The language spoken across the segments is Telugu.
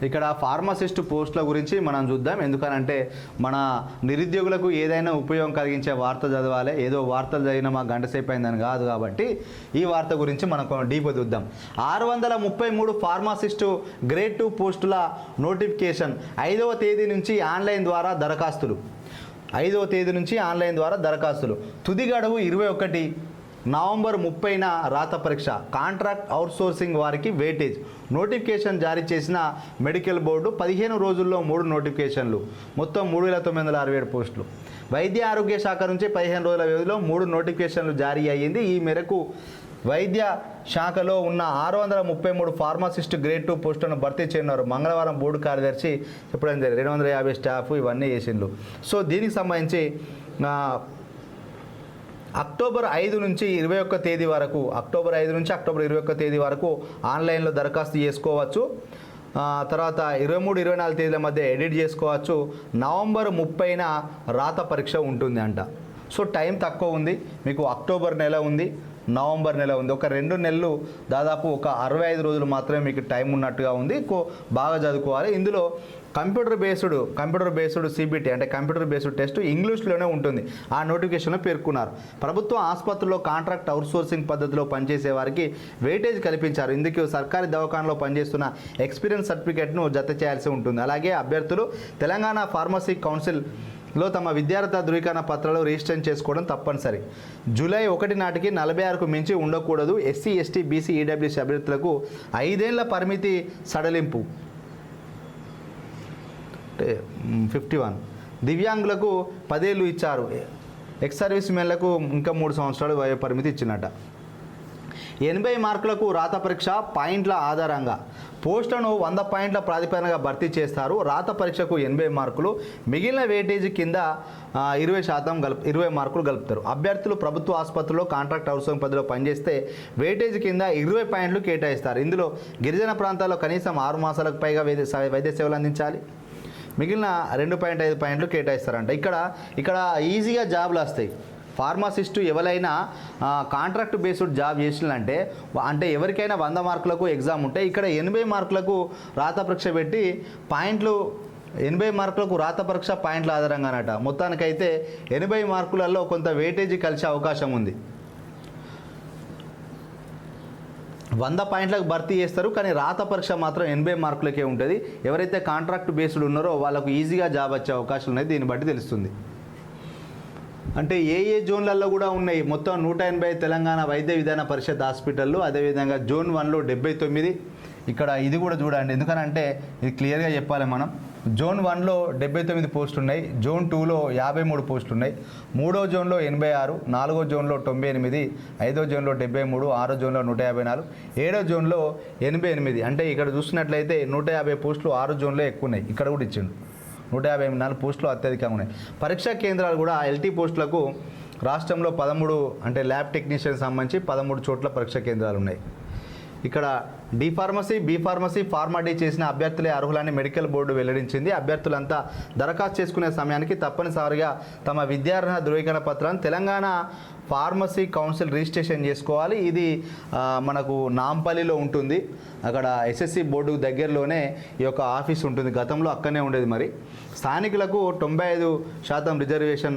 ఇక్కడ ఫార్మసిస్ట్ పోస్టుల గురించి మనం చూద్దాం. ఎందుకనంటే మన నిరుద్యోగులకు ఏదైనా ఉపయోగం కలిగించే వార్త చదవాలి. ఏదో వార్తలు చదివిన మా గంట సేపు అయిందని కాదు. కాబట్టి ఈ వార్త గురించి మనం డీప్ చూద్దాం. 633 ఫార్మసిస్టు గ్రేడ్ 2 పోస్టుల నోటిఫికేషన్ 5వ తేదీ నుంచి ఆన్లైన్ ద్వారా దరఖాస్తులు. 5వ తేదీ నుంచి ఆన్లైన్ ద్వారా దరఖాస్తులు. తుది గడువు 21 నవంబర్ 30న రాత పరీక్ష. కాంట్రాక్ట్ అవుట్సోర్సింగ్ వారికి వెయిటేజ్. నోటిఫికేషన్ జారీ చేసిన మెడికల్ బోర్డు 15 రోజుల్లో 3 నోటిఫికేషన్లు. మొత్తం 3967 పోస్టులు. వైద్య ఆరోగ్య శాఖ నుంచి 15 రోజుల వ్యవధిలో 3 నోటిఫికేషన్లు జారీ అయ్యింది. ఈ మేరకు వైద్య శాఖలో ఉన్న 633 ఫార్మసిస్ట్ గ్రేడ్ 2 పోస్టులను భర్తీ చేయనున్నారు. మంగళవారం బోర్డు కార్యదర్శి చెప్పడం జరిగింది. 250 స్టాఫ్ ఇవన్నీ వేసిండ్రు. సో దీనికి సంబంధించి అక్టోబర్ 5 నుంచి 21 తేదీ వరకు అక్టోబర్ 21 తేదీ వరకు ఆన్లైన్లో దరఖాస్తు చేసుకోవచ్చు. తర్వాత 23, 24 తేదీల మధ్య ఎడిట్ చేసుకోవచ్చు. నవంబర్ 30న రాత పరీక్ష ఉంటుంది అంట. సో టైం తక్కువ ఉంది మీకు. అక్టోబర్ నెల ఉంది, నవంబర్ నెల ఉంది. ఒక 2 నెలలు దాదాపు ఒక 65 రోజులు మాత్రమే మీకు టైం ఉన్నట్టుగా ఉంది. బాగా చదువుకోవాలి. ఇందులో కంప్యూటర్ బేస్డ్ సిబిటి అంటే కంప్యూటర్ బేస్డ్ టెస్ట్ ఇంగ్లీష్లోనే ఉంటుంది. ఆ నోటిఫికేషన్లో పేర్కొన్నారు. ప్రభుత్వ ఆసుపత్రుల్లో కాంట్రాక్ట్ అవుట్సోర్సింగ్ పద్ధతిలో పనిచేసే వారికి వెయిటేజ్ కల్పించారు. ఇందుకు సర్కారీ దవాఖానలో పనిచేస్తున్న ఎక్స్పీరియన్స్ సర్టిఫికేట్ను జత చేయాల్సి ఉంటుంది. అలాగే అభ్యర్థులు తెలంగాణ ఫార్మసీ కౌన్సిల్లో తమ విద్యార్థి ధృవీకరణ పత్రాలు రిజిస్టర్ చేసుకోవడం తప్పనిసరి. జూలై 1 నాటికి 46కు మించి ఉండకూడదు. ఎస్సీ, ఎస్టీ, బీసీ, ఈడబ్ల్యూసీ అభ్యర్థులకు 5 ఏళ్ల పరిమితి సడలింపు అంటే 51. దివ్యాంగులకు 10 ఏళ్ళు ఇచ్చారు. ఎక్స్ సర్వీస్ మెన్లకు ఇంకా 3 సంవత్సరాలు వయో పరిమితి ఇచ్చినట్ట. 80 మార్కులకు రాత పరీక్ష పాయింట్ల ఆధారంగా. పోస్టులను 100 పాయింట్ల ప్రాతిపదికగా భర్తీ చేస్తారు. రాత పరీక్షకు 80 మార్కులు, మిగిలిన వెయిటేజ్ కింద 20 మార్కులు కలుపుతారు. అభ్యర్థులు ప్రభుత్వ ఆసుపత్రిలో కాంట్రాక్ట్ అవుట్సోర్సింగ్ పద్ధతిలో పనిచేస్తే వెయిటేజ్ కింద 20 పాయింట్లు కేటాయిస్తారు. ఇందులో గిరిజన ప్రాంతాల్లో కనీసం 6 మాసాలకు పైగా వైద్య సేవలు అందించాలి. మిగిలిన 2.5 పాయింట్లు కేటాయిస్తారంట. ఇక్కడ ఈజీగా జాబ్లు వస్తాయి. ఫార్మసిస్టు ఎవరైనా కాంట్రాక్ట్ బేస్డ్ జాబ్ చేసినంటే అంటే ఎవరికైనా 100 మార్కులకు ఎగ్జామ్ ఉంటే ఇక్కడ 80 మార్కులకు రాత పరీక్ష పెట్టి పాయింట్లు 80 మార్కులకు రాత పరీక్ష పాయింట్ల ఆధారంగానట. మొత్తానికైతే 80 మార్కులలో కొంత వెయిటేజీ కలిసే అవకాశం ఉంది. 100 పాయింట్లకు భర్తీ చేస్తారు, కానీ రాత పరీక్ష మాత్రం 80 మార్కులకే ఉంటుంది. ఎవరైతే కాంట్రాక్ట్ బేస్డ్ ఉన్నారో వాళ్ళకు ఈజీగా జాబ్ వచ్చే అవకాశం ఉన్నాయి. దీన్ని బట్టి తెలుస్తుంది. అంటే ఏ జోన్లలో కూడా ఉన్నాయి. మొత్తం 180 తెలంగాణ వైద్య విధాన పరిషత్ హాస్పిటళ్ళు. అదేవిధంగా జోన్ 1లో 79. ఇక్కడ ఇది కూడా చూడండి. ఎందుకనంటే ఇది క్లియర్గా చెప్పాలి మనం. జోన్ 1లో 79 పోస్టులు ఉన్నాయి. జోన్ 2లో 53 పోస్టులు ఉన్నాయి. 3వ జోన్లో 86, 4వ జోన్లో 98, 5వ జోన్లో 73, 6వ జోన్లో 154, 7వ జోన్లో 88. అంటే ఇక్కడ చూసినట్లయితే 150 పోస్టులు 6 జోన్లో ఎక్కువ ఉన్నాయి. ఇక్కడ కూడా ఇచ్చిండు 154 పోస్టులు అత్యధికంగా ఉన్నాయి. పరీక్షా కేంద్రాలు కూడా ఎల్టీ పోస్టులకు రాష్ట్రంలో 13 అంటే ల్యాబ్ టెక్నీషియన్ సంబంధించి 13 చోట్ల పరీక్షా కేంద్రాలు ఉన్నాయి. ఇక్కడ D pharmacy, B pharmacy, pharma D చేసిన అభ్యర్థులే అర్హులని మెడికల్ బోర్డు వెల్లడించింది. అభ్యర్థులంతా దరఖాస్తు చేసుకునే సమయానికి తప్పనిసరిగా తమ విద్యార్హత ధృవీకరణ పత్రాన్ని తెలంగాణ ఫార్మసీ కౌన్సిల్ రిజిస్ట్రేషన్ చేసుకోవాలి. ఇది మనకు నాంపల్లిలో ఉంటుంది. అక్కడ ఎస్ఎస్సి బోర్డు దగ్గరలోనే ఈ యొక్క ఆఫీస్ ఉంటుంది. గతంలో అక్కడనే ఉండేది. మరి స్థానికులకు 95%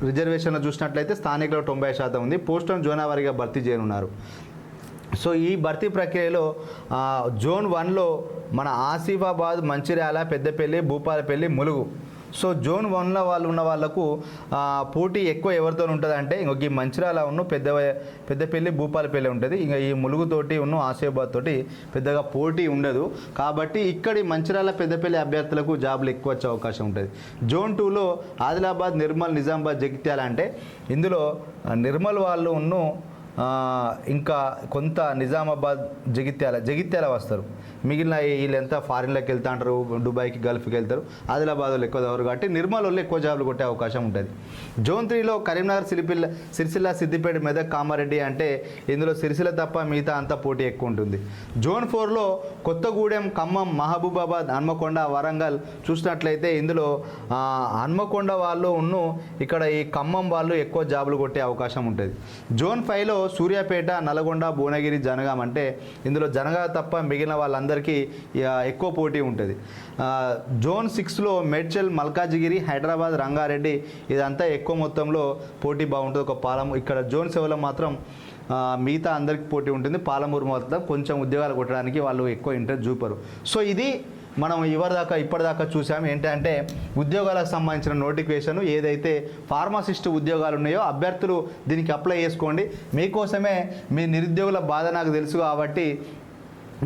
రిజర్వేషన్లో చూసినట్లయితే స్థానికులు 90% ఉంది. పోస్టులను జోనా వారీగా భర్తీ చేయనున్నారు. సో ఈ భర్తీ ప్రక్రియలో జోన్ 1లో మన ఆసిఫాబాద్, మంచిర్యాల, పెద్దపల్లి, భూపాలపల్లి, ములుగు. సో జోన్ 1లో ఉన్న వాళ్ళకు పోటీ ఎక్కువ ఎవరితో ఉంటుంది అంటే ఇంకొక ఈ మంచిర్యాల పెద్దపల్లి, భూపాలపల్లి ఉంటుంది. ఇంకా ఈ ములుగుతోటి ఆసిఫాబాద్ తోటి పెద్దగా పోటీ ఉండదు. కాబట్టి ఇక్కడి మంచిర్యాల, పెద్దపల్లి అభ్యర్థులకు జాబులు ఎక్కువ వచ్చే అవకాశం ఉంటుంది. జోన్ 2లో ఆదిలాబాద్, నిర్మల్, నిజామాబాద్, జగిత్యాల. అంటే ఇందులో నిర్మల్ వాళ్ళు ఇంకా కొంత నిజామాబాద్, జగిత్యాల వస్తారు. మిగిలిన వీళ్ళంతా ఫారిన్లోకి వెళ్తా అంటారు, దుబాయ్కి, గల్ఫ్కి వెళ్తారు. ఆదిలాబాద్ వాళ్ళు ఎక్కువ చదవరు కాబట్టి నిర్మల్ వాళ్ళు ఎక్కువ జాబ్లు కొట్టే అవకాశం ఉంటుంది. జోన్ 3లో కరీంనగర్, సిరిసిల్ల, సిద్దిపేట, మెదక్, కామారెడ్డి. అంటే ఇందులో సిరిసిల్ల తప్ప మిగతా అంతా పోటీ ఎక్కువ ఉంటుంది. జోన్ 4లో కొత్తగూడెం, ఖమ్మం, మహబూబాబాద్, హన్మకొండ, వరంగల్ చూసినట్లయితే ఇందులో హన్మకొండ వాళ్ళు ఇక్కడ ఈ ఖమ్మం వాళ్ళు ఎక్కువ జాబులు కొట్టే అవకాశం ఉంటుంది. జోన్ 5లో సూర్యాపేట, నల్గొండ, భువనగిరి, జనగాం అంటే ఇందులో జనగాం తప్ప మిగిలిన వాళ్ళందరికీ ఎక్కువ పోటీ ఉంటుంది. జోన్ 6లో మేడ్చల్, మల్కాజిగిరి, హైదరాబాద్, రంగారెడ్డి ఇదంతా ఎక్కువ మొత్తంలో పోటీ బాగుంటుంది. ఒక పాలమూరు, ఇక్కడ జోన్ 7లో మాత్రం మిగతా అందరికి పోటీ ఉంటుంది. పాలమూరు మాత్రం కొంచెం ఉద్యోగాలు కొట్టడానికి వాళ్ళు ఎక్కువ ఇంట్రెస్ట్ చూపరు. సో ఇది మనం ఇప్పటిదాకా చూసాం. ఏంటంటే ఉద్యోగాలకు సంబంధించిన నోటిఫికేషన్ ఏదైతే ఫార్మసిస్ట్ ఉద్యోగాలు ఉన్నాయో అభ్యర్థులు దీనికి అప్లై చేసుకోండి. మీకోసమే మీ నిరుద్యోగుల బాధ నాకు తెలుసు కాబట్టి,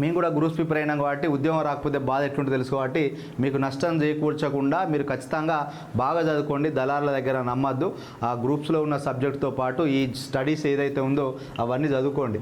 మేము కూడా గ్రూప్స్ ప్రిపేర్ అయినాం కాబట్టి ఉద్యోగం రాకపోతే బాధ ఎట్లుంటుందో తెలుసు కాబట్టి మీకు నష్టం చేకూర్చకుండా మీరు ఖచ్చితంగా బాగా చదువుకోండి. దళారుల దగ్గర నమ్మద్దు. ఆ గ్రూప్స్లో ఉన్న సబ్జెక్టుతో పాటు ఈ స్టడీస్ ఏదైతే ఉందో అవన్నీ చదువుకోండి.